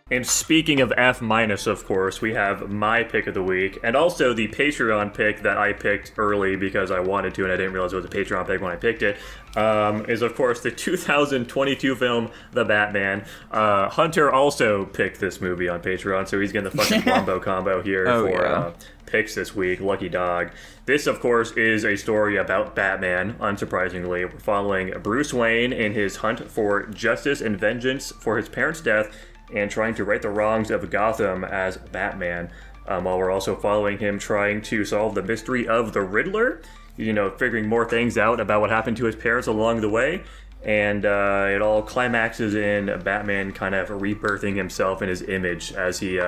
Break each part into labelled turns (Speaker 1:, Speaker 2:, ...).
Speaker 1: And speaking of F minus, of course, we have my pick of the week, and also the Patreon pick that I picked early because I wanted to, and I didn't realize it was a Patreon pick when I picked it, is of course the 2022 film The Batman. Hunter also picked this movie on Patreon, so he's getting the fucking wombo combo here picks this week. Lucky dog. This, of course, is a story about Batman, unsurprisingly. We're following Bruce Wayne in his hunt for justice and vengeance for his parents' death, and trying to right the wrongs of Gotham as Batman, while we're also following him trying to solve the mystery of the Riddler, figuring more things out about what happened to his parents along the way, and it all climaxes in Batman kind of rebirthing himself in his image as he,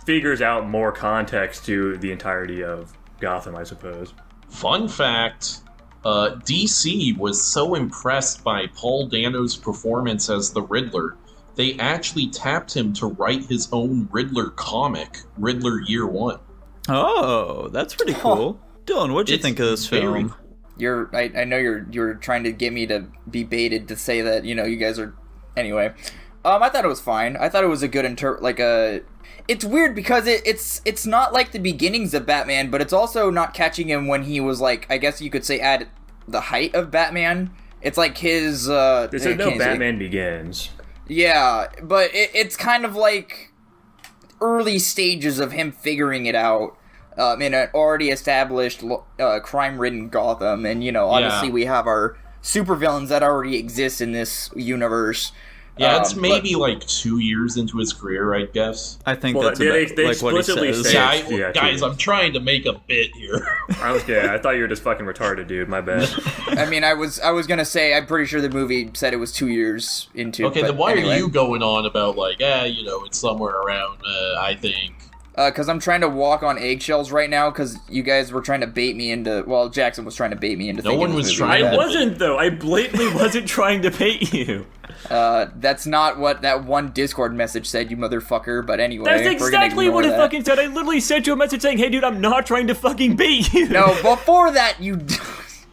Speaker 1: figures out more context to the entirety of Gotham, I suppose.
Speaker 2: Fun fact, DC was so impressed by Paul Dano's performance as the Riddler, they actually tapped him to write his own Riddler comic, Riddler Year One.
Speaker 3: Oh, that's pretty cool. Dylan, what'd you think of this film?
Speaker 4: I know you're trying to get me to be baited to say that, you guys are... Anyway. I thought it was fine. I thought it was a good It's weird because it's not like the beginnings of Batman, but it's also not catching him when he was like, I guess you could say at the height of Batman. It's like his...
Speaker 1: There's no Batman Begins.
Speaker 4: Yeah, but it's kind of like early stages of him figuring it out in an already established crime-ridden Gotham. And, obviously we have our supervillains that already exist in this universe.
Speaker 2: Yeah, it's maybe like 2 years into his career, I guess.
Speaker 3: I think that's about, what he says.
Speaker 2: Guys, I'm trying to make a bit here.
Speaker 1: I thought you were just fucking retarded, dude. My bad.
Speaker 4: I mean, I was gonna say, I'm pretty sure the movie said it was 2 years into.
Speaker 2: Okay, then why are you going on about like, it's somewhere around, I think.
Speaker 4: Because I'm trying to walk on eggshells right now, because you guys were trying to bait me into... Well, Jackson was trying to bait me into thinking...
Speaker 2: No one was trying
Speaker 1: to... I wasn't, though. I blatantly wasn't trying to bait you.
Speaker 4: That's not what that one Discord message said, you motherfucker, but anyway...
Speaker 1: That's exactly what it fucking said. I literally sent you a message saying, hey, dude, I'm not trying to fucking bait you.
Speaker 4: No, before that, you...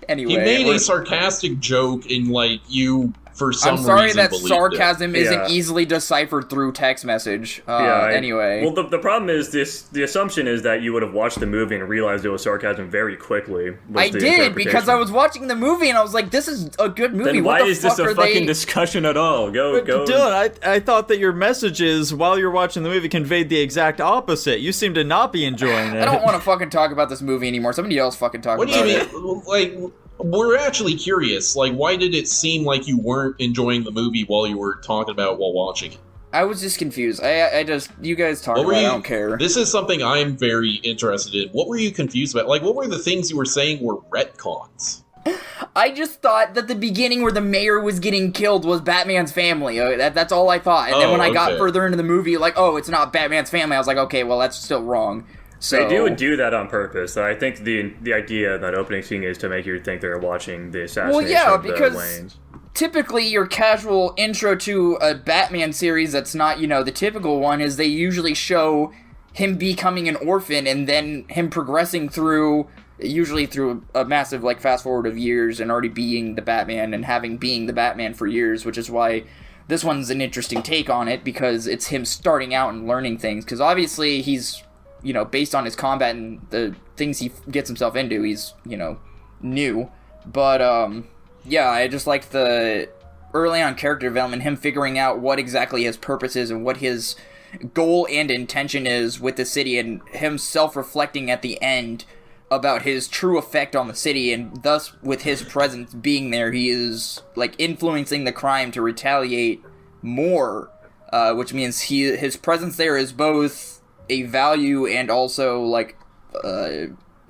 Speaker 4: Anyway...
Speaker 2: He made a sarcastic joke in, like, you... For some reason,
Speaker 4: I'm sorry that sarcasm isn't easily deciphered through text message. Anyway.
Speaker 1: Well, the problem is the assumption is that you would have watched the movie and realized it was sarcasm very quickly.
Speaker 4: I did, because I was watching the movie and I was like, this is a good movie.
Speaker 1: Then why is this a fucking discussion at all? Go.
Speaker 3: Dylan, I thought that your messages while you're watching the movie conveyed the exact opposite. You seem to not be enjoying it.
Speaker 4: I don't want to fucking talk about this movie anymore. Somebody else fucking talk about it.
Speaker 2: What do you mean? Like... We're actually curious, like, why did it seem like you weren't enjoying the movie while you were talking about it while watching it?
Speaker 4: I was just confused. You guys talk about it, I don't care.
Speaker 2: This is something I'm very interested in. What were you confused about? Like, what were the things you were saying were retcons?
Speaker 4: I just thought that the beginning where the mayor was getting killed was Batman's family. That's all I thought. And then when I got further into the movie, like, oh, it's not Batman's family, I was like, okay, well, that's still wrong. So,
Speaker 1: they do that on purpose. I think the idea of that opening scene is to make you think they're watching the assassination of the Waynes.
Speaker 4: Typically your casual intro to a Batman series that's not, the typical one is they usually show him becoming an orphan and then him progressing usually through a massive, like, fast forward of years and already being the Batman and being the Batman for years, which is why this one's an interesting take on it, because it's him starting out and learning things, because obviously he's... based on his combat and the things he gets himself into, he's, new. But, I just liked the early on character development, him figuring out what exactly his purpose is and what his goal and intention is with the city, and him self-reflecting at the end about his true effect on the city, and thus, with his presence being there, he is, like, influencing the crime to retaliate more, which means his presence there is both a value and also, like,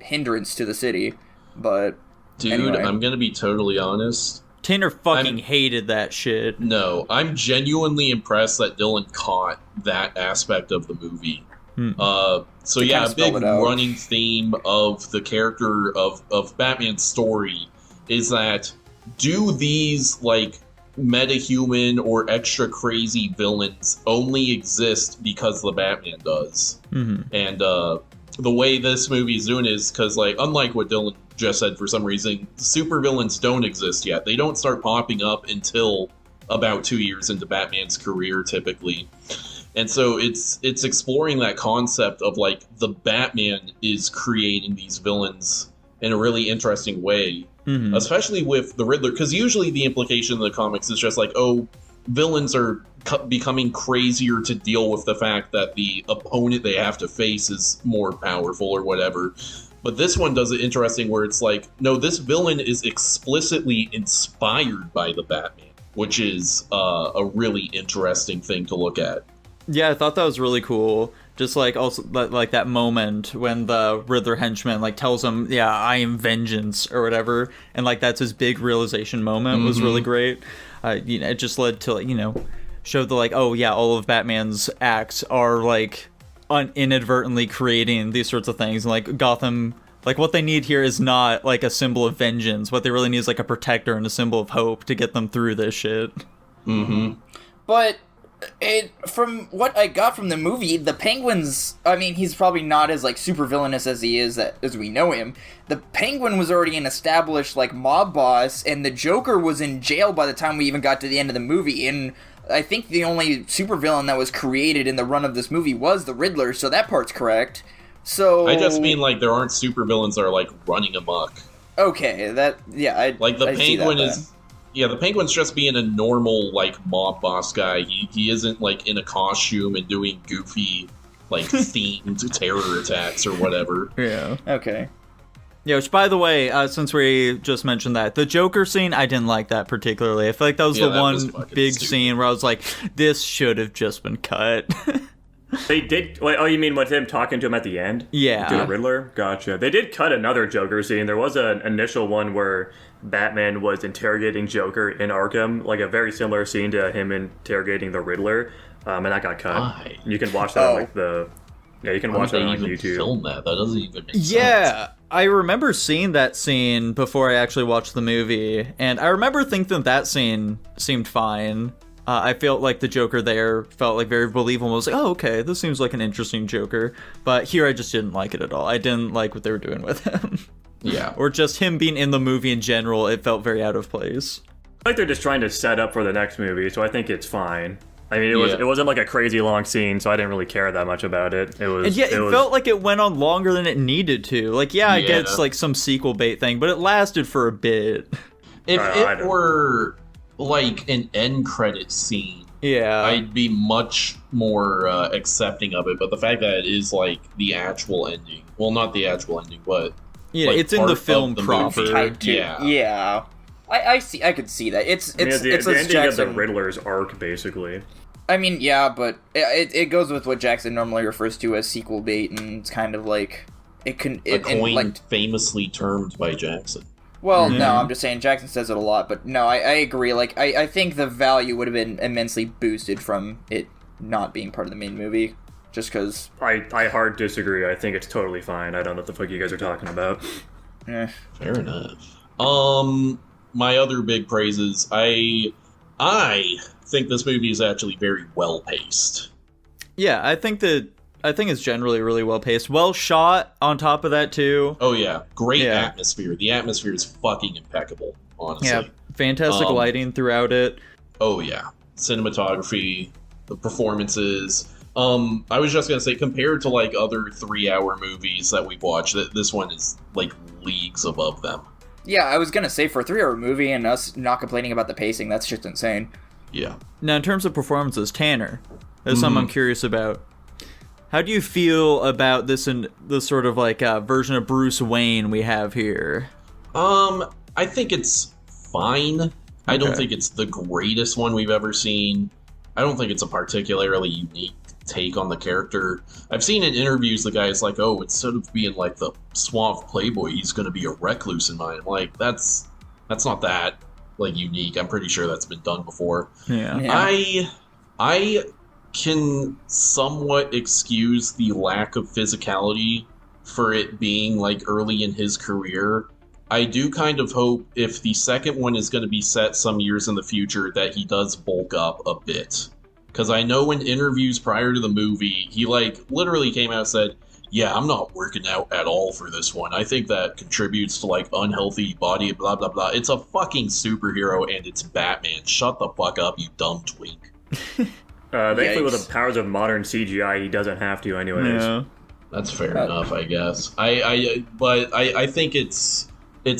Speaker 4: hindrance to the city. But
Speaker 2: dude,
Speaker 4: anyway.
Speaker 2: I'm gonna be totally honest,
Speaker 3: Tanner fucking hated that shit.
Speaker 2: No, I'm genuinely impressed that Dylan caught that aspect of the movie. A big running theme of the character of Batman's story is that do these, like, metahuman or extra crazy villains only exist because the Batman does. Mm-hmm. And the way this movie is doing is because, like, unlike what Dylan just said, for some reason supervillains don't exist yet. They don't start popping up until about 2 years into Batman's career, typically. And so it's exploring that concept of, like, the Batman is creating these villains in a really interesting way, especially with the Riddler, because usually the implication in the comics is just like, oh, villains are becoming crazier to deal with the fact that the opponent they have to face is more powerful or whatever. But this one does it interesting where it's like, no, this villain is explicitly inspired by the Batman, which is a really interesting thing to look at.
Speaker 3: Yeah, I thought that was really cool. Just like also like that moment when the Riddler henchman like tells him, "Yeah, I am vengeance" or whatever, and like that's his big realization moment was really great. It just led to show the like, oh yeah, all of Batman's acts are like inadvertently creating these sorts of things. And like Gotham, like what they need here is not like a symbol of vengeance. What they really need is like a protector and a symbol of hope to get them through this shit.
Speaker 4: But from what I got from the movie, the Penguin's, I mean, he's probably not as like super villainous as he is as we know him. The Penguin was already an established like mob boss, and the Joker was in jail by the time we even got to the end of the movie. And I think the only supervillain that was created in the run of this movie was the Riddler, so that part's correct. So
Speaker 2: I just mean like there aren't supervillains that are like running amok.
Speaker 4: Okay,
Speaker 2: like the Penguin is. Yeah, the Penguin's just being a normal, like, mob boss guy. He isn't, like, in a costume and doing goofy, like, themed terror attacks or whatever.
Speaker 3: Yeah.
Speaker 4: Okay.
Speaker 3: Yeah, which, by the way, since we just mentioned that, the Joker scene, I didn't like that particularly. I feel like that was the one big scene where I was like, this should have just been cut.
Speaker 1: They did... Wait, oh, you mean with him talking to him at the end?
Speaker 3: Yeah.
Speaker 1: To the Riddler? Gotcha. They did cut another Joker scene. There was an initial one where Batman was interrogating Joker in Arkham, like a very similar scene to him interrogating the Riddler, and that got cut.
Speaker 2: Why?
Speaker 1: You can watch that on like the... Yeah, you can watch that on YouTube.
Speaker 2: Film that? That doesn't even make sense.
Speaker 3: Yeah, I remember seeing that scene before I actually watched the movie, and I remember thinking that scene seemed fine. I felt like the Joker there felt like very believable. I was like, oh, okay, this seems like an interesting Joker. But here I just didn't like it at all. I didn't like what they were doing with him.
Speaker 2: Yeah.
Speaker 3: Or just him being in the movie in general, it felt very out of place.
Speaker 1: I think they're just trying to set up for the next movie, so I think it's fine. I mean, it wasn't like a crazy long scene, so I didn't really care that much about it. It
Speaker 3: felt like it went on longer than it needed to. Like, I get it's like some sequel bait thing, but it lasted for a bit.
Speaker 2: If it were like an end credit scene, I'd be much more accepting of it. But the fact that it is like the actual ending, well, not the actual ending, but like
Speaker 3: it's in the film proper.
Speaker 4: Yeah. I see. I could see that. It's
Speaker 1: the ending
Speaker 4: Jackson,
Speaker 1: of the Riddler's arc, basically.
Speaker 4: I mean, yeah, but it goes with what Jackson normally refers to as sequel bait, and it's kind of like
Speaker 2: a coin famously termed by Jackson.
Speaker 4: Well, no, I'm just saying Jackson says it a lot, but no, I agree. Like, I think the value would have been immensely boosted from it not being part of the main movie, just because...
Speaker 1: I hard disagree. I think it's totally fine. I don't know what the fuck you guys are talking about.
Speaker 2: Fair enough. My other big praises, I think this movie is actually very well paced.
Speaker 3: Yeah, I think it's generally really well paced. Well shot on top of that too.
Speaker 2: Oh yeah. Great atmosphere. The atmosphere is fucking impeccable, honestly. Yeah.
Speaker 3: Fantastic lighting throughout it.
Speaker 2: Oh yeah. Cinematography, the performances. I was just gonna say, compared to like other 3-hour movies that we've watched, this one is like leagues above them.
Speaker 4: Yeah, I was gonna say, for a 3-hour movie and us not complaining about the pacing, that's just insane.
Speaker 2: Yeah.
Speaker 3: Now, in terms of performances, Tanner, there's something I'm curious about. How do you feel about this sort of like version of Bruce Wayne we have here?
Speaker 2: I think it's fine. Okay. I don't think it's the greatest one we've ever seen. I don't think it's a particularly unique take on the character. I've seen in interviews the guy's like, oh, instead of being like the suave playboy, he's going to be a recluse in mine. Like, that's not that like unique. I'm pretty sure that's been done before.
Speaker 3: Yeah.
Speaker 2: I can somewhat excuse the lack of physicality for it being like early in his career. I do kind of hope, if the second one is going to be set some years in the future, that he does bulk up a bit. Because I know in interviews prior to the movie, he like literally came out and said, yeah, I'm not working out at all for this one. I think that contributes to like unhealthy body, blah blah blah. It's a fucking superhero and it's Batman. Shut the fuck up, you dumb twink.
Speaker 1: Thankfully, with the powers of modern CGI, he doesn't have to anyways.
Speaker 3: Yeah.
Speaker 2: That's fair enough, I guess. But I think it's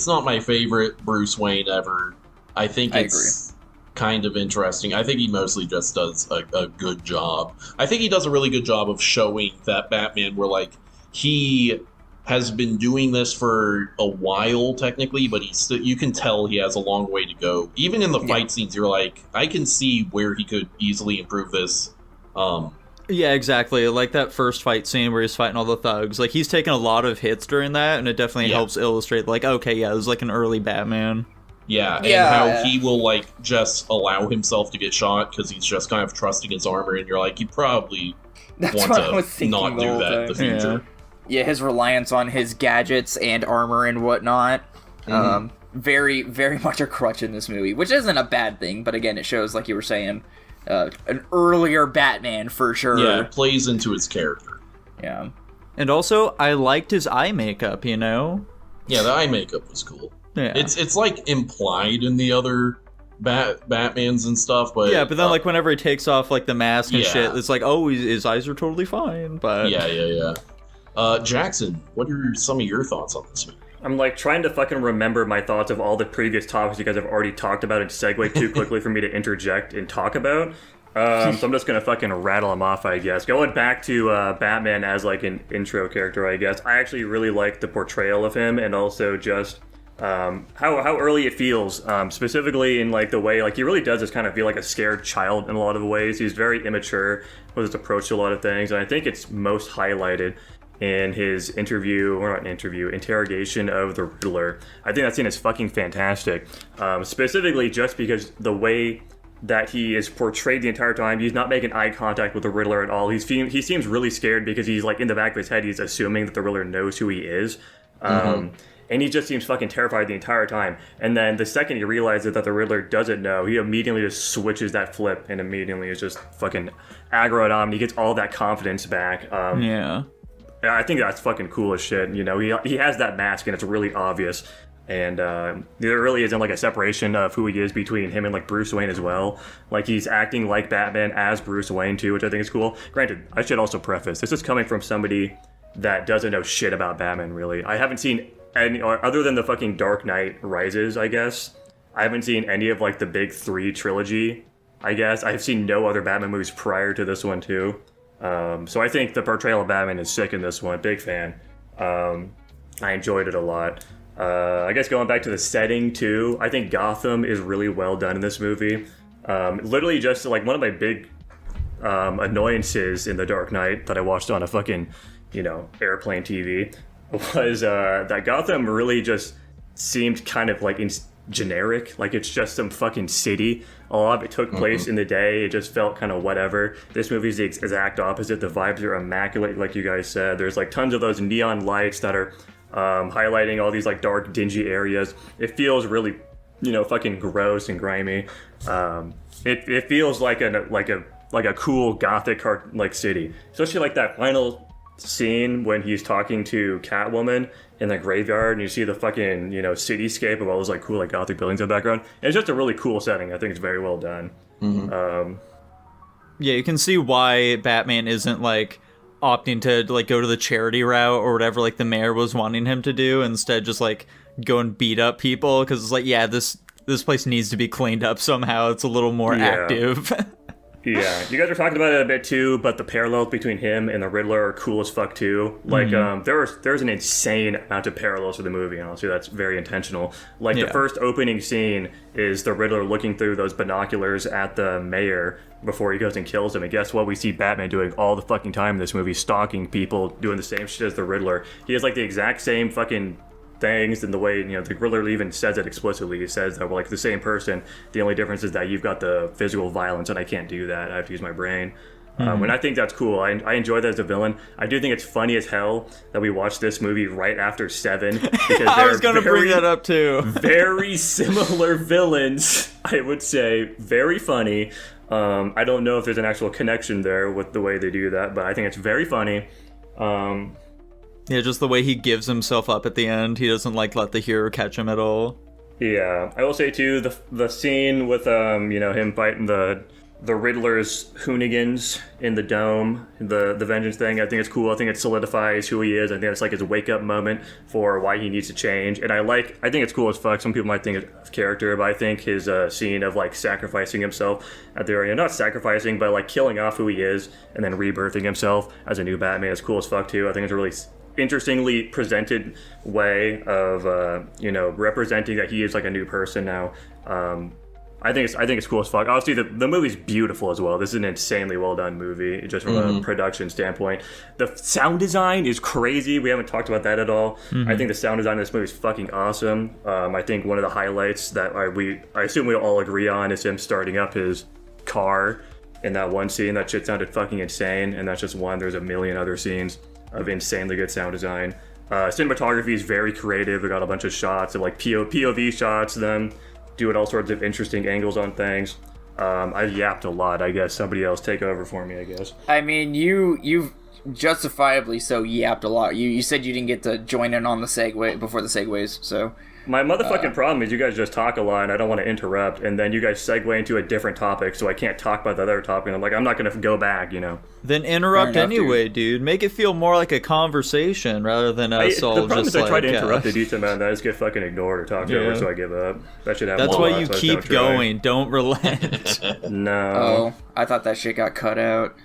Speaker 2: not my favorite Bruce Wayne ever. I think it's kind of interesting. I think he mostly just does a good job. I think he does a really good job of showing that Batman, where like he has been doing this for a while technically, but you can tell he has a long way to go. Even in the fight scenes, you're like, I can see where he could easily improve this.
Speaker 3: Yeah, exactly. Like that first fight scene where he's fighting all the thugs. Like, he's taken a lot of hits during that, and it definitely helps illustrate, like, okay, yeah, it was like an early Batman.
Speaker 2: Yeah, and how he will, like, just allow himself to get shot because he's just kind of trusting his armor, and you're like, you probably want to not do that in the future.
Speaker 4: Yeah, his reliance on his gadgets and armor and whatnot. Very, very much a crutch in this movie, which isn't a bad thing, but again, it shows, like you were saying, an earlier Batman for sure.
Speaker 2: Yeah, it plays into his character.
Speaker 4: Yeah.
Speaker 3: And also, I liked his eye makeup, you know?
Speaker 2: Yeah, the eye makeup was cool.
Speaker 3: Yeah.
Speaker 2: It's like implied in the other Batmans and stuff, but
Speaker 3: yeah, but then like whenever he takes off like the mask and shit, it's like, oh, his eyes are totally fine. But
Speaker 2: Jackson, what are some of your thoughts on this movie?
Speaker 1: I'm like trying to fucking remember my thoughts of all the previous topics you guys have already talked about and segue too quickly for me to interject and talk about. So I'm just gonna fucking rattle them off, I guess. Going back to Batman as like an intro character, I guess. I actually really like the portrayal of him, and also just how early it feels, specifically in like the way like he really does just kind of feel like a scared child in a lot of ways. He's very immature with his approach to a lot of things, and I think it's most highlighted in his interrogation of the Riddler. I think that scene is fucking fantastic, specifically just because the way that he is portrayed the entire time. He's not making eye contact with the Riddler at all. He seems really scared because he's like in the back of his head, he's assuming that the Riddler knows who he is. And he just seems fucking terrified the entire time. And then the second he realizes that the Riddler doesn't know, he immediately just switches that flip and immediately is just fucking aggroed on him. He gets all that confidence back. I think that's fucking cool as shit. You know, he has that mask and it's really obvious. And there really isn't like a separation of who he is between him and like Bruce Wayne as well. Like he's acting like Batman as Bruce Wayne too, which I think is cool. Granted, I should also preface, this is coming from somebody that doesn't know shit about Batman really. I haven't seen any, other than the fucking Dark Knight Rises, I guess. I haven't seen any of like the big three trilogy, I guess. I've seen no other Batman movies prior to this one too. So I think the portrayal of Batman is sick in this one. Big fan. I enjoyed it a lot. I guess going back to the setting too, I think Gotham is really well done in this movie. Literally just like one of my big annoyances in The Dark Knight that I watched on a fucking, airplane TV was that Gotham really just seemed kind of like generic. Like it's just some fucking city. A lot of it took place in the day. It just felt kind of whatever. This movie's the exact opposite. The vibes are immaculate, like you guys said. There's like tons of those neon lights that are highlighting all these like dark, dingy areas. It feels really, fucking gross and grimy. It feels like a cool gothic city, especially like that final scene when he's talking to Catwoman in the graveyard and you see the fucking cityscape of all those like cool like gothic buildings in the background. And it's just a really cool setting. I think it's very well done.
Speaker 3: Yeah, you can see why Batman isn't like opting to like go to the charity route or whatever like the mayor was wanting him to do, instead just like go and beat up people, because it's like, yeah, this place needs to be cleaned up somehow. It's a little more active.
Speaker 1: Yeah, you guys are talking about it a bit too, but the parallels between him and the Riddler are cool as fuck too. Like, there's an insane amount of parallels to the movie, and honestly, that's very intentional. Like, the first opening scene is the Riddler looking through those binoculars at the mayor before he goes and kills him, and guess what? We see Batman doing all the fucking time in this movie, stalking people, doing the same shit as the Riddler. He has, like, the exact same fucking things, and the way the Riddler even says it explicitly. He says that we're like the same person. The only difference is that you've got the physical violence and I can't do that. I have to use my brain. And I think that's cool. I enjoy that as a villain. I do think it's funny as hell that we watched this movie right after 7. Because
Speaker 3: I was gonna bring that up too.
Speaker 1: Very similar villains, I would say. Very funny. I don't know if there's an actual connection there with the way they do that, but I think it's very funny.
Speaker 3: Yeah, just the way he gives himself up at the end. He doesn't like let the hero catch him at all.
Speaker 1: Yeah, I will say too, the scene with him fighting the Riddler's Hoonigans in the dome, the vengeance thing. I think it's cool. I think it solidifies who he is. I think it's like his wake up moment for why he needs to change. And I think it's cool as fuck. Some people might think it's character, but I think his scene of like sacrificing himself at the area, not sacrificing, but like killing off who he is and then rebirthing himself as a new Batman is cool as fuck too. I think it's a really interestingly presented way of representing that he is like a new person now. I think it's cool as fuck. Obviously, the movie's beautiful as well. This is an insanely well done movie, just from a production standpoint. The sound design is crazy. We haven't talked about that at all. I think the sound design of this movie is fucking awesome. I think one of the highlights that I assume we all agree on is him starting up his car in that one scene. That shit sounded fucking insane, and that's just one. There's a million other scenes of insanely good sound design. Cinematography is very creative. We got a bunch of shots of like POV shots of them doing all sorts of interesting angles on things. I yapped a lot. I guess somebody else take over for me, I guess.
Speaker 4: I mean, you've justifiably so yapped a lot. You said you didn't get to join in on the segue before the segues, so...
Speaker 1: My motherfucking problem is you guys just talk a lot and I don't want to interrupt, and then you guys segue into a different topic, so I can't talk about the other topic, and I'm like, I'm not going to go back,
Speaker 3: Then interrupt anyway, dude. Make it feel more like a conversation rather than us all
Speaker 1: the problem
Speaker 3: just
Speaker 1: is I try to interrupt a decent amount, and I just get fucking ignored or talked over, so I give up. That should happen.
Speaker 3: That's why you keep going. Don't relent.
Speaker 1: No.
Speaker 4: Oh, I thought that shit got cut out.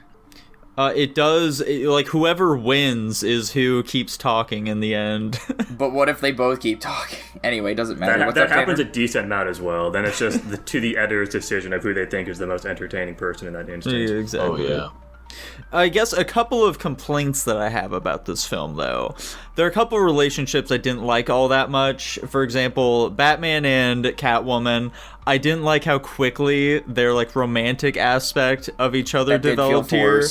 Speaker 3: It does, like, whoever wins is who keeps talking in the end.
Speaker 4: But what if they both keep talking? Anyway, doesn't matter.
Speaker 1: That happens a decent amount as well. Then it's just to the editor's decision of who they think is the most entertaining person in that instance.
Speaker 3: Yeah, exactly.
Speaker 2: Oh, yeah.
Speaker 3: I guess a couple of complaints that I have about this film, though. There are a couple of relationships I didn't like all that much. For example, Batman and Catwoman. I didn't like how quickly their like romantic aspect of each other developed here.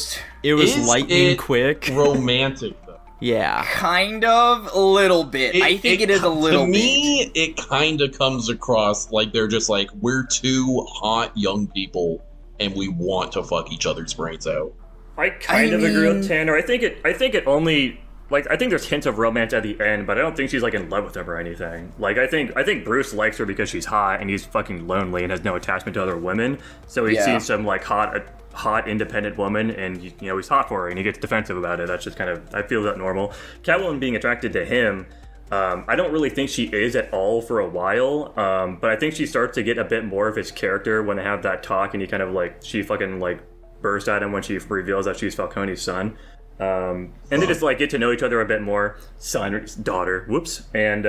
Speaker 3: It was lightning quick.
Speaker 2: Romantic though.
Speaker 3: Yeah.
Speaker 4: Kind of, a little bit. I think it is a little bit.
Speaker 2: To me, it kind of comes across like they're just like, we're two hot young people and we want to fuck each other's brains out.
Speaker 1: I kind of agree with Tanner. I think it only, like, I think there's hints of romance at the end, but I don't think she's like in love with him or anything. Like, I think Bruce likes her because she's hot and he's fucking lonely and has no attachment to other women. So he sees some like hot independent woman, and he's hot for her and he gets defensive about it. That's just kind of, I feel that normal. Catwoman being attracted to him, I don't really think she is at all for a while, but I think she starts to get a bit more of his character when they have that talk, and he kind of like, she fucking like burst at him when she reveals that she's Falcone's son. And they just like get to know each other a bit more. Son or daughter, whoops. And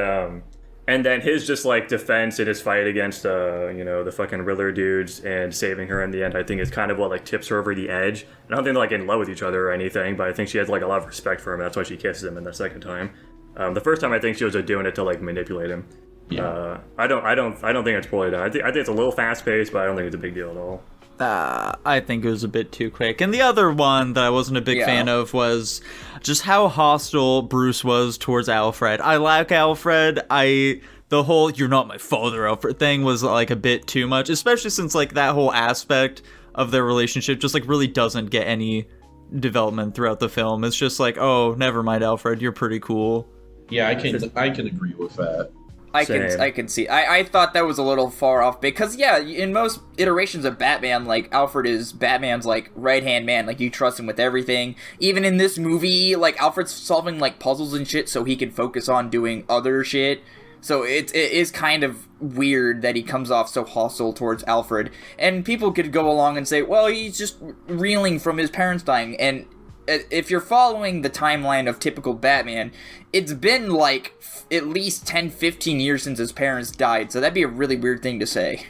Speaker 1: then his just like defense in his fight against the fucking Riddler dudes and saving her in the end, I think is kind of what like tips her over the edge. I don't think they're like in love with each other or anything, but I think she has like a lot of respect for him. That's why she kisses him in the second time. The first time I think she was just doing it to like manipulate him. Yeah. I don't think it's poorly done. I think it's a little fast paced, but I don't think it's a big deal at all.
Speaker 3: I think it was a bit too quick. And the other one that I wasn't a big fan of was just how hostile Bruce was towards Alfred. I like Alfred. The whole "you're not my father" Alfred thing was like a bit too much, especially since like that whole aspect of their relationship just like really doesn't get any development throughout the film. It's just like, oh, never mind, Alfred, you're pretty cool.
Speaker 2: Yeah, I can agree with that.
Speaker 4: I can see. I thought that was a little far off because in most iterations of Batman, like Alfred is Batman's like right-hand man. Like you trust him with everything. Even in this movie, like Alfred's solving like puzzles and shit so he can focus on doing other shit. So it is kind of weird that he comes off so hostile towards Alfred. And people could go along and say, well, he's just reeling from his parents dying. And if you're following the timeline of typical Batman, it's been like at least 10-15 years since his parents died, so that'd be a really weird thing to say.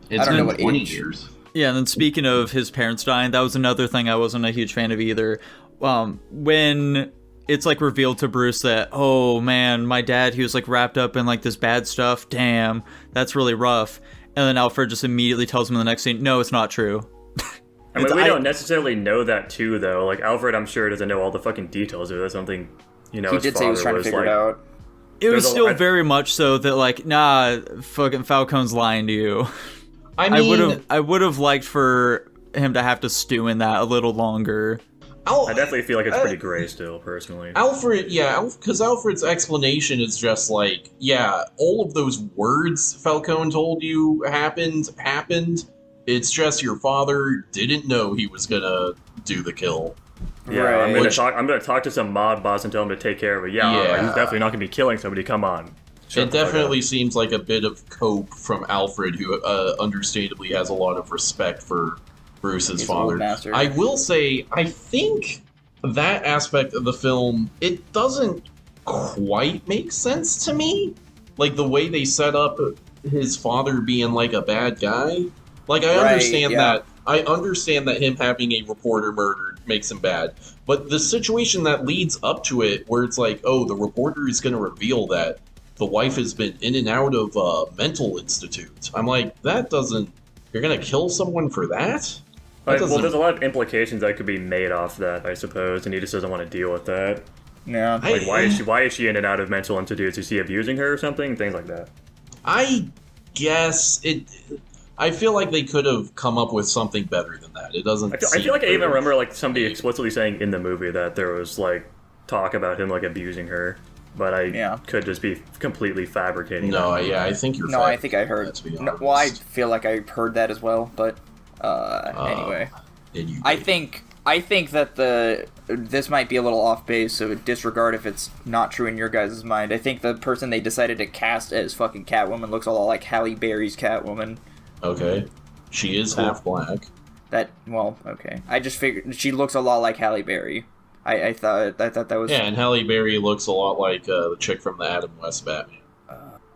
Speaker 2: It's been 20 years.
Speaker 3: Yeah, and then speaking of his parents dying, that was another thing I wasn't a huge fan of either. When it's like revealed to Bruce that, oh man, my dad, he was like wrapped up in like this bad stuff, damn, that's really rough. And then Alfred just immediately tells him in the next scene, no, it's not true.
Speaker 1: I mean, we don't necessarily know that too, though. Like, Alfred, I'm sure, doesn't know all the fucking details of it. That's something,
Speaker 4: he did say he was trying to figure it out.
Speaker 3: It was still very much so that, like, nah, fucking Falcone's lying to you. I would have liked for him to have to stew in that a little longer.
Speaker 1: I definitely feel like it's pretty gray still, personally.
Speaker 2: Alfred, because Alfred's explanation is just like, yeah, all of those words Falcone told you happened. It's just your father didn't know he was gonna do the kill.
Speaker 1: Yeah, right. I'm gonna talk to some mob boss and tell him to take care of it. Yeah, he's definitely not gonna be killing somebody. Come on.
Speaker 2: It definitely seems like a bit of cope from Alfred, who understandably has a lot of respect for Bruce's father. I will say, I think that aspect of the film, it doesn't quite make sense to me. Like, the way they set up his father being, like, a bad guy. Like, I understand that. I understand that him having a reporter murdered makes him bad. But the situation that leads up to it, where it's like, oh, the reporter is going to reveal that the wife has been in and out of a mental institute. I'm like, that doesn't... You're going to kill someone for that?
Speaker 1: Well, there's a lot of implications that could be made off that, I suppose, and he just doesn't want to deal with that.
Speaker 4: Yeah.
Speaker 1: Like, why is she in and out of mental institutes? Is he abusing her or something? Things like that.
Speaker 2: I guess it... I feel like they could have come up with something better than that. It doesn't.
Speaker 1: I feel like I even remember like somebody explicitly saying in the movie that there was like talk about him like abusing her, but I could just be completely fabricating.
Speaker 2: No, I think you're.
Speaker 4: No, I think I heard. Well, I feel like I heard that as well, but anyway, I think that this might be a little off base, so disregard if it's not true in your guys' mind. I think the person they decided to cast as fucking Catwoman looks a lot like Halle Berry's Catwoman.
Speaker 2: Okay. She is half black.
Speaker 4: Okay. I just figured she looks a lot like Halle Berry. I thought that was...
Speaker 2: Yeah, and Halle Berry looks a lot like the chick from the Adam West Batman.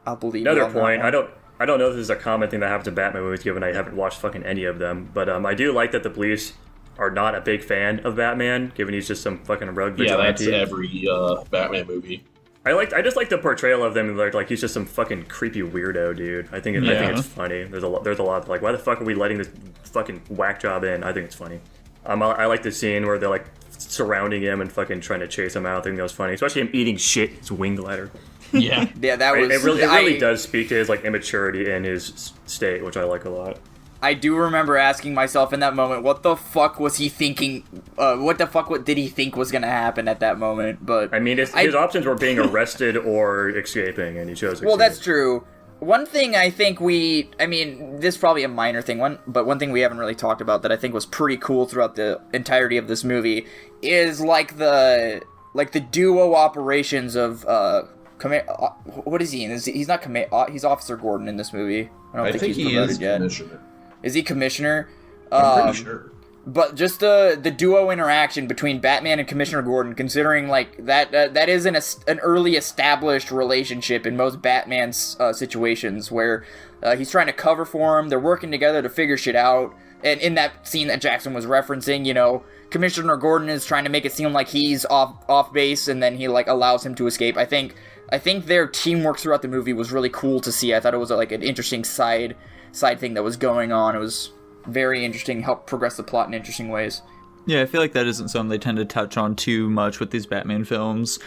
Speaker 4: I'll believe
Speaker 1: Another point, I don't know if this is a common thing that happens in Batman movies, given I haven't watched fucking any of them, but I do like that the police are not a big fan of Batman, given he's just some fucking rogue vigilante.
Speaker 2: Yeah, that's every Batman movie.
Speaker 1: I just like the portrayal of them like he's just some fucking creepy weirdo dude. I think it's funny. There's a lot like, why the fuck are we letting this fucking whack job in? I think it's funny. I like the scene where they're like surrounding him and fucking trying to chase him out. I think that was funny, especially him eating shit. His wing glider.
Speaker 2: Yeah,
Speaker 4: that was.
Speaker 1: It really does speak to his like immaturity and his state, which I like a lot.
Speaker 4: I do remember asking myself in that moment, what the fuck was he thinking? What did he think was going to happen at that moment? But
Speaker 1: I mean, his options were being arrested or escaping, and he chose escape.
Speaker 4: Well, that's true. One thing I think this is probably a minor thing, but one thing we haven't really talked about that I think was pretty cool throughout the entirety of this movie is like the duo operations of what is he in? He's not he's Officer Gordon in this movie. I don't think he's promoted yet.
Speaker 2: Commissioner.
Speaker 4: Is he commissioner?
Speaker 2: I'm pretty sure.
Speaker 4: But just the duo interaction between Batman and Commissioner Gordon, considering like that is an early established relationship in most Batman's situations, where he's trying to cover for him, they're working together to figure shit out. And in that scene that Jackson was referencing, Commissioner Gordon is trying to make it seem like he's off base, and then he like allows him to escape. I think their teamwork throughout the movie was really cool to see. I thought it was like an interesting side thing that was going on. It was very interesting, helped progress the plot in interesting ways.
Speaker 3: Yeah, I feel like that isn't something they tend to touch on too much with these Batman films.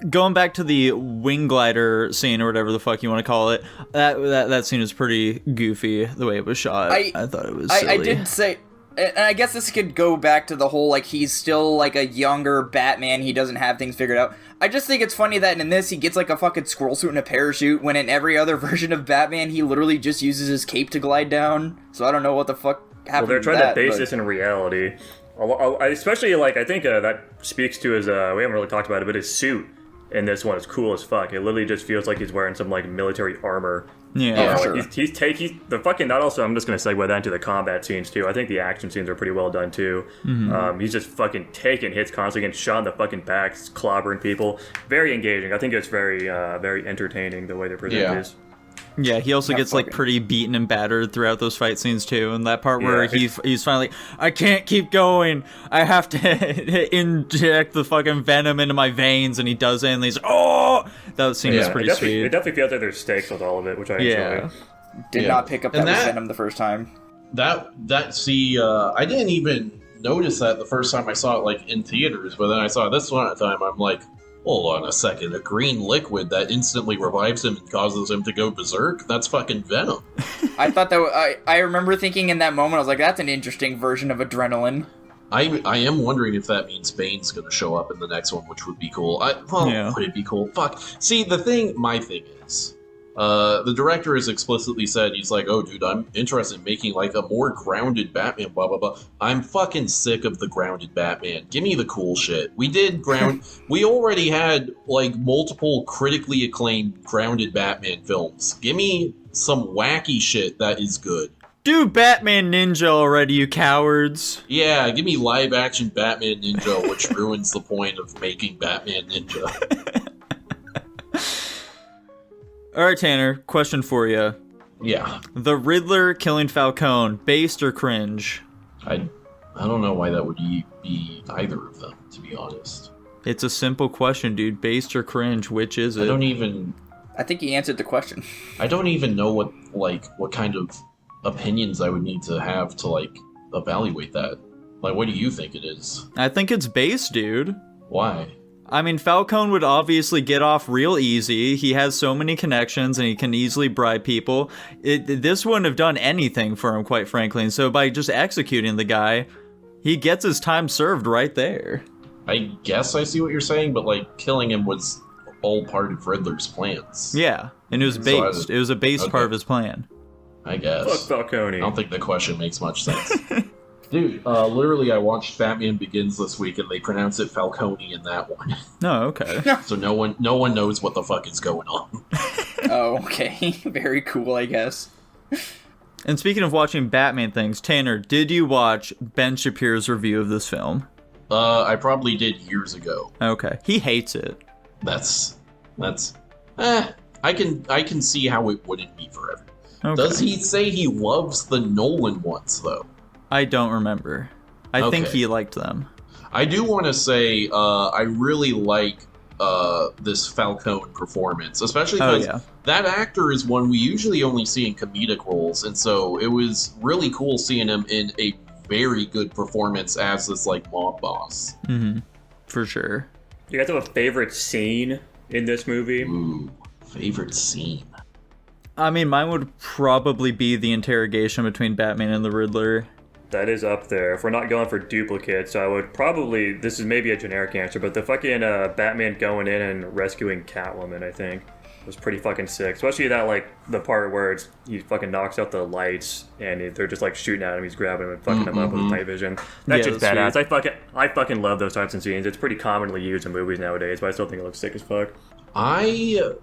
Speaker 3: Going back to the wing glider scene, or whatever the fuck you want to call it, that scene is pretty goofy, the way it was shot. I thought it was silly.
Speaker 4: I did say... And I guess this could go back to the whole, like, he's still, like, a younger Batman, he doesn't have things figured out. I just think it's funny that in this, he gets, like, a fucking squirrel suit and a parachute, when in every other version of Batman, he literally just uses his cape to glide down. So I don't know what the fuck happened.
Speaker 1: Well, they're trying to base this in reality. Especially, like, I think that speaks to his, we haven't really talked about it, but his suit in this one is cool as fuck. It literally just feels like he's wearing some, like, military armor.
Speaker 3: Yeah,
Speaker 4: sure.
Speaker 1: He's the fucking, not also, I'm just going to segue that into the combat scenes, too. I think the action scenes are pretty well done, too. Mm-hmm. He's just fucking taking hits constantly, getting shot in the fucking back, clobbering people. Very engaging. I think it's very, very entertaining, the way they present this.
Speaker 3: Yeah, he also gets like pretty beaten and battered throughout those fight scenes too, and that part where he's finally, I can't keep going, I have to inject the fucking venom into my veins, and he does it, and he's that scene is pretty sweet.
Speaker 1: It definitely feels like there's stakes with all of it, which I enjoy.
Speaker 4: Did not pick up that venom the first time.
Speaker 2: I didn't even notice that the first time I saw it like in theaters, but then I saw it this one time, I'm like, hold on a second, a green liquid that instantly revives him and causes him to go berserk? That's fucking venom.
Speaker 4: I thought that, I remember thinking in that moment, I was like, that's an interesting version of adrenaline.
Speaker 2: I am wondering if that means Bane's going to show up in the next one, which would be cool. Would it be cool? Fuck. See, my thing is, the director has explicitly said, he's like, oh, dude, I'm interested in making, like, a more grounded Batman, blah, blah, blah. I'm fucking sick of the grounded Batman. Give me the cool shit. We already had, like, multiple critically acclaimed grounded Batman films. Give me some wacky shit that is good.
Speaker 3: Do Batman Ninja already, you cowards.
Speaker 2: Yeah, give me live-action Batman Ninja, which ruins the point of making Batman Ninja.
Speaker 3: Alright, Tanner, question for you.
Speaker 2: Yeah.
Speaker 3: The Riddler killing Falcone, based or cringe?
Speaker 2: I don't know why that would be either of them, to be honest.
Speaker 3: It's a simple question, dude. Based or cringe, which is it?
Speaker 4: I think he answered the question.
Speaker 2: I don't even know what kind of opinions I would need to have to, like, evaluate that. Like, what do you think it is?
Speaker 3: I think it's base, dude.
Speaker 2: Why?
Speaker 3: I mean, Falcone would obviously get off real easy. He has so many connections and he can easily bribe people. This wouldn't have done anything for him, quite frankly. And so by just executing the guy, he gets his time served right there.
Speaker 2: I guess I see what you're saying, but, like, killing him was all part of Riddler's plans.
Speaker 3: Yeah, and it was based. It was a based part of his plan.
Speaker 2: I guess.
Speaker 1: Fuck Falcone.
Speaker 2: I don't think the question makes much sense. Dude, literally, I watched Batman Begins this week, and they pronounce it Falcone in that one.
Speaker 3: Oh, okay.
Speaker 2: So no one knows what the fuck is going on.
Speaker 4: Oh, okay. Very cool, I guess.
Speaker 3: And speaking of watching Batman things, Tanner, did you watch Ben Shapiro's review of this film?
Speaker 2: I probably did years ago.
Speaker 3: Okay. He hates it.
Speaker 2: I can see how it wouldn't be for everyone.
Speaker 3: Okay.
Speaker 2: Does he say he loves the Nolan ones, though?
Speaker 3: I don't remember. I think he liked them.
Speaker 2: I do want to say I really like this Falcone performance, especially because that actor is one we usually only see in comedic roles, and so it was really cool seeing him in a very good performance as this, like, mob boss.
Speaker 3: Mm-hmm. For sure.
Speaker 1: You guys have a favorite scene in this movie?
Speaker 2: Ooh, favorite scene.
Speaker 3: I mean, mine would probably be the interrogation between Batman and the Riddler.
Speaker 1: That is up there. If we're not going for duplicates, I would probably... This is maybe a generic answer, but the fucking Batman going in and rescuing Catwoman, I think, was pretty fucking sick. Especially that, like, the part where he fucking knocks out the lights and they're just, like, shooting at him. He's grabbing him and fucking him up with night vision. That's just badass. Sweet. I fucking love those types of scenes. It's pretty commonly used in movies nowadays, but I still think it looks sick as fuck.
Speaker 2: I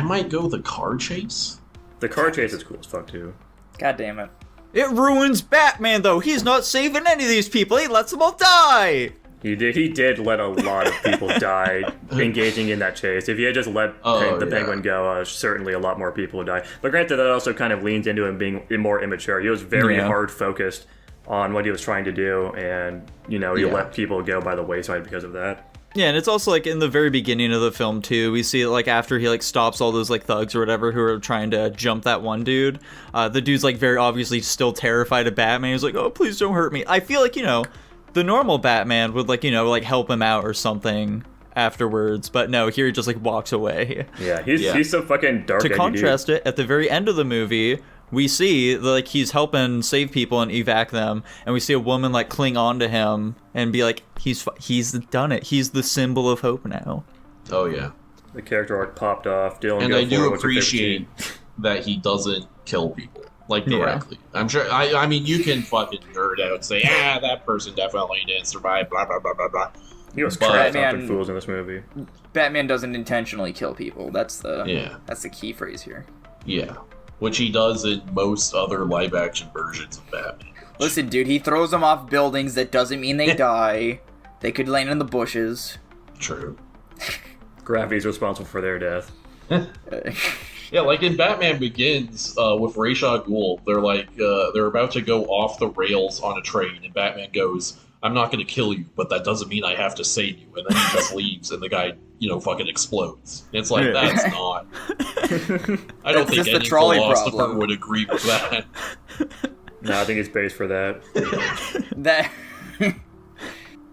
Speaker 2: might go the car chase.
Speaker 1: The car chase is cool as fuck, too.
Speaker 4: God damn it.
Speaker 3: It ruins Batman, though. He's not saving any of these people. He lets them all die.
Speaker 1: He did let a lot of people die engaging in that chase. If he had just let the Penguin go, certainly a lot more people would die. But granted, that also kind of leans into him being more immature. He was very hard focused on what he was trying to do, and, he let people go by the wayside because of that.
Speaker 3: Yeah, and it's also, like, in the very beginning of the film, too, we see, like, after he, like, stops all those, like, thugs or whatever who are trying to jump that one dude, the dude's, like, very obviously still terrified of Batman. He's like, oh, please don't hurt me. I feel like, the normal Batman would, like, like, help him out or something afterwards, but no, here he just, like, walks away.
Speaker 1: Yeah, he's so fucking dark.
Speaker 3: To contrast it, at the very end of the movie, we see, like, he's helping save people and evac them, and we see a woman, like, cling on to him and be like, he's done it. He's the symbol of hope now.
Speaker 2: Oh, yeah.
Speaker 1: The character arc popped off. Dylan,
Speaker 2: and I do appreciate that he doesn't kill people, like, directly. Yeah. I'm sure, I mean, you can fucking nerd out and say, that person definitely didn't survive, blah, blah, blah, blah, blah.
Speaker 1: He was crap-stomping fools in this movie.
Speaker 4: Batman doesn't intentionally kill people. That's the key phrase here.
Speaker 2: Yeah. Which he does in most other live-action versions of Batman.
Speaker 4: Listen, dude, he throws them off buildings. That doesn't mean they die. They could land in the bushes.
Speaker 2: True.
Speaker 1: Gravity's responsible for their death.
Speaker 2: Yeah, like in Batman Begins, with Ra's al Ghul, they're about to go off the rails on a train, and Batman goes, I'm not going to kill you, but that doesn't mean I have to save you. And then he just leaves, and the guy, fucking explodes. And it's like, that's not... I don't think any philosopher would agree with that.
Speaker 1: No, I think it's based for that.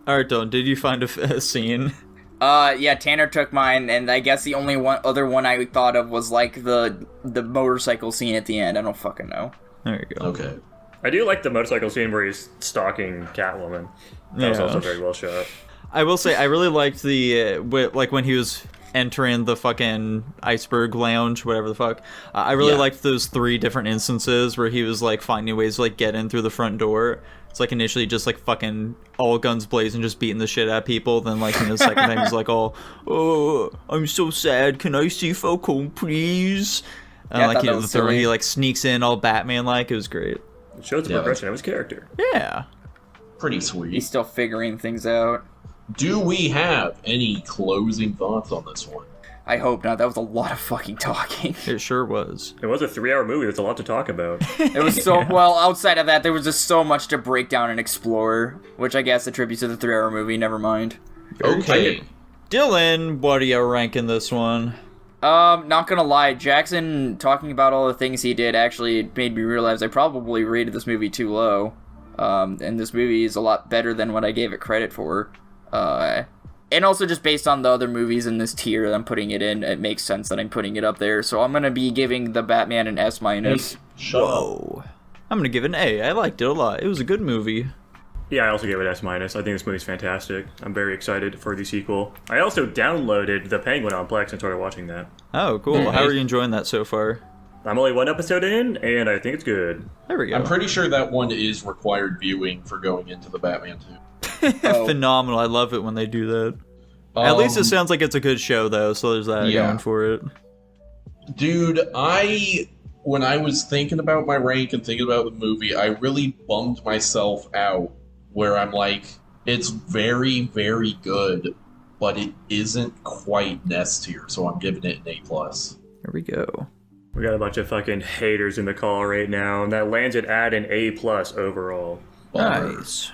Speaker 3: Alright, Dylan, did you find a scene?
Speaker 4: Yeah, Tanner took mine, and I guess the only other one I thought of was, like, the motorcycle scene at the end. I don't fucking know.
Speaker 3: There you go.
Speaker 2: Okay.
Speaker 1: I do like the motorcycle scene where he's stalking Catwoman. That was also very well shot.
Speaker 3: I will say, I really liked the, like, when he was entering the fucking iceberg lounge, whatever the fuck. I really liked those 3 different instances where he was, like, finding ways to, like, get in through the front door. It's, like, initially just, like, fucking all guns blazing, just beating the shit out of people. Then, like, the second time he's like, oh, I'm so sad. Can I see Falcone, please? And, like, the third one, he, like, sneaks in all Batman-like. It was great.
Speaker 1: It shows the progression of his character.
Speaker 3: Yeah.
Speaker 2: Pretty sweet.
Speaker 4: He's still figuring things out.
Speaker 2: Do we have any closing thoughts on this one?
Speaker 4: I hope not. That was a lot of fucking talking.
Speaker 3: It sure was.
Speaker 1: It was a 3-hour movie. There's a lot to talk about.
Speaker 4: It was so well. Outside of that, there was just so much to break down and explore, which I guess attributes to the 3-hour movie. Never mind.
Speaker 2: Okay.
Speaker 3: Dylan, what do you rank in this one?
Speaker 4: Not gonna lie, Jackson talking about all the things he did actually made me realize I probably rated this movie too low. And this movie is a lot better than what I gave it credit for. And also just based on the other movies in this tier that I'm putting it in, it makes sense that I'm putting it up there. So I'm gonna be giving the Batman an S-.
Speaker 3: Whoa. I'm gonna give it an A. I liked it a lot. It was a good movie.
Speaker 1: Yeah, I also gave it S-. I think this movie's fantastic. I'm very excited for the sequel. I also downloaded The Penguin on Plex and started watching that.
Speaker 3: Oh, cool. How are you enjoying that so far?
Speaker 1: I'm only 1 episode in, and I think it's good.
Speaker 3: There we go.
Speaker 2: I'm pretty sure that one is required viewing for going into the Batman 2.
Speaker 3: Phenomenal. I love it when they do that. At least it sounds like it's a good show, though, so there's that going for it.
Speaker 2: Dude, when I was thinking about my rank and thinking about the movie, I really bummed myself out where I'm like, it's very, very good, but it isn't quite S tier, so I'm giving it an A+.
Speaker 3: Here we go.
Speaker 1: We got a bunch of fucking haters in the call right now, and that lands it at an A+ overall.
Speaker 3: Nice.